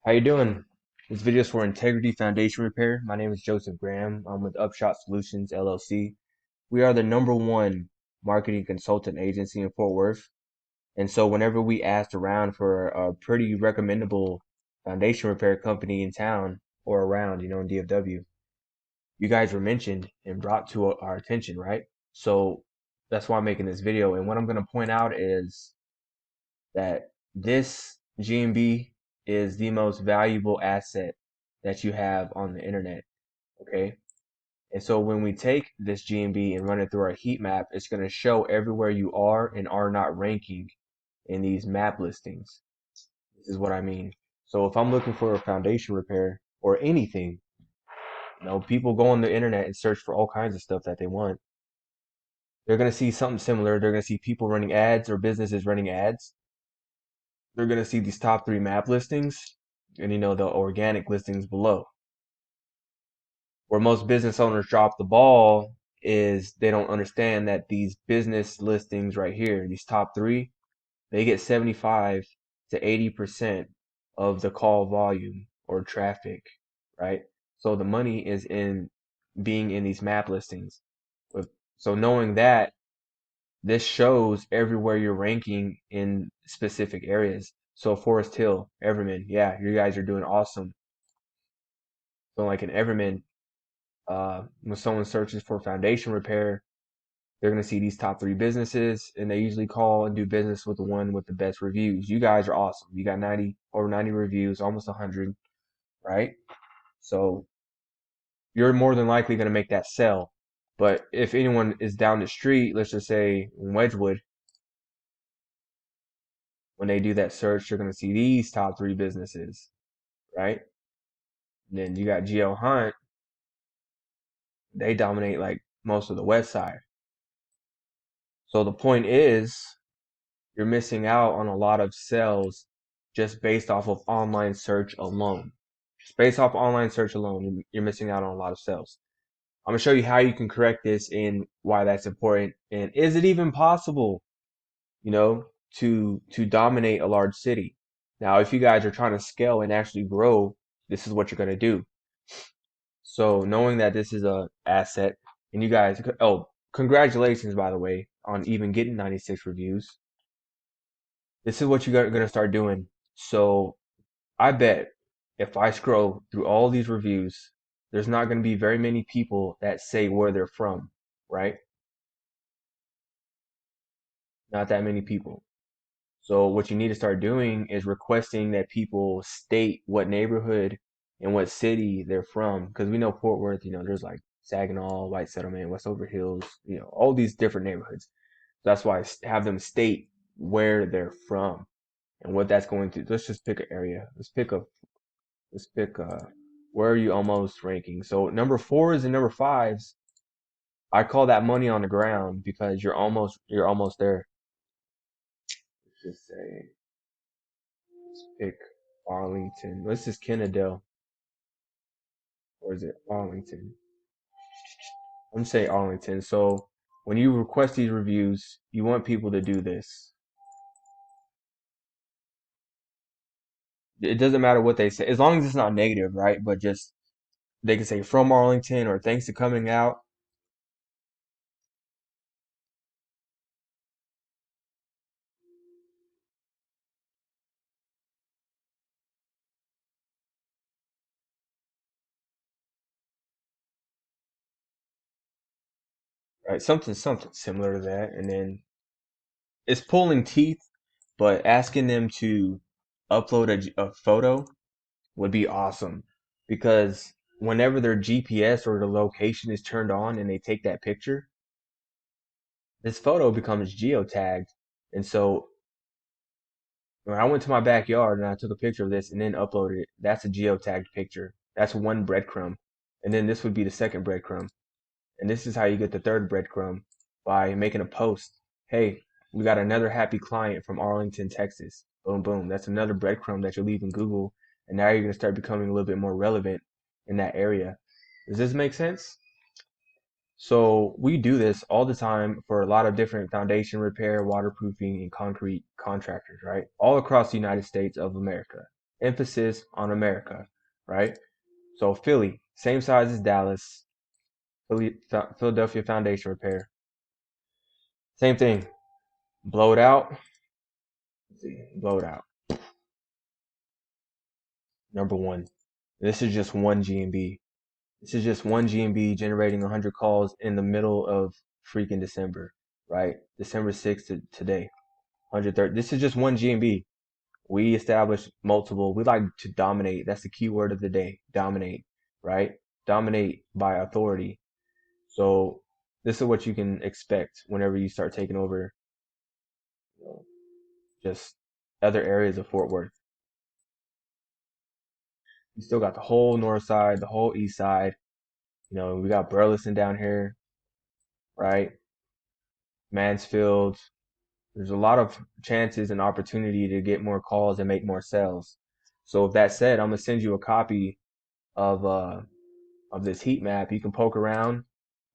How you doing? This video is for integrity foundation repair. My name is Joseph Graham. I'm with UpShot Solutions LLC. We are the #1 marketing consultant agency in Fort Worth. And so whenever we asked around for a pretty recommendable foundation repair company in town or around, in DFW, you guys were mentioned and brought to our attention, right? So that's why I'm making this video. And what I'm going to point out is that this GMB is the most valuable asset that you have on the internet. Okay. And so when we take this GMB and run it through our heat map, it's going to show everywhere you are and are not ranking in these map listings. This is what I mean. So if I'm looking for a foundation repair or anything, people go on the internet and search for all kinds of stuff that they want. They're going to see something similar. They're going to see people running ads or businesses running ads. They're going to see these top 3 map listings and the organic listings below. Where most business owners drop the ball is they don't understand that these business listings right here, these top 3, they get 75 to 80% of the call volume or traffic, right? So the money is in being in these map listings. So knowing that, this shows everywhere you're ranking in specific areas. So Forest Hill, Everman, yeah, you guys are doing awesome. So like in Everman, when someone searches for foundation repair, they're going to see these top 3 businesses, and they usually call and do business with the one with the best reviews. You guys are awesome. You got over 90 reviews, almost 100, right? So you're more than likely going to make that sell. But if anyone is down the street, let's just say in Wedgwood, when they do that search, they're going to see these top 3 businesses, right? And then you got GL Hunt. They dominate like most of the west side. So the point is, you're missing out on a lot of sales just based off of online search alone. Just based off online search alone, you're missing out on a lot of sales. I'm gonna show you how you can correct this and why that's important. And is it even possible, to dominate a large city? Now, if you guys are trying to scale and actually grow, this is what you're gonna do. So knowing that this is a asset, and you guys, oh, congratulations, by the way, on even getting 96 reviews. This is what you're gonna start doing. So I bet if I scroll through all these reviews, there's not gonna be very many people that say where they're from, right? Not that many people. So what you need to start doing is requesting that people state what neighborhood and what city they're from, because we know Fort Worth, there's like Saginaw, White Settlement, Westover Hills, all these different neighborhoods. That's why I have them state where they're from and what that's going to. Let's just pick an area. Let's pick where are you almost ranking? So number 4s and number 5s, I call that money on the ground because you're almost there. Let's just say let's pick Arlington. Let's just Kennedale. Or is it Arlington? I'm gonna say Arlington. So when you request these reviews, you want people to do this. It doesn't matter what they say, as long as it's not negative, right? But just they can say from Arlington or thanks to coming out. Right, something similar to that, and then it's pulling teeth, but asking them to upload a photo would be awesome because whenever their GPS or the location is turned on and they take that picture, this photo becomes geotagged. And so when I went to my backyard and I took a picture of this and then uploaded it, that's a geotagged picture. That's one breadcrumb. And then this would be the second breadcrumb. And this is how you get the third breadcrumb, by making a post. Hey, we got another happy client from Arlington, Texas. Boom, boom. That's another breadcrumb that you'll leave in Google. And now you're going to start becoming a little bit more relevant in that area. Does this make sense? So we do this all the time for a lot of different foundation repair, waterproofing, and concrete contractors, right? All across the United States of America. emphasis on America, right? So Philly, same size as Dallas, Philadelphia Foundation Repair. Same thing. Blow it out. Let's see, blow it out. Number one. This is just one GMB. This is just one GMB generating 100 calls in the middle of freaking December, right? December 6th to today, 130. This is just one GMB. We established multiple. We like to dominate. That's the key word of the day. Dominate, right? Dominate by authority. So this is what you can expect whenever you start taking over, you know, just other areas of Fort Worth. You still got the whole north side, the whole east side. You know, we got Burleson down here, right? Mansfield. There's a lot of chances and opportunity to get more calls and make more sales. So with that said, I'm gonna send you a copy of this heat map. You can poke around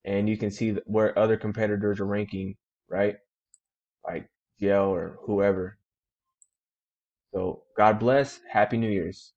and you can see where other competitors are ranking, right? Like Yale or whoever. So God bless. Happy New Year's.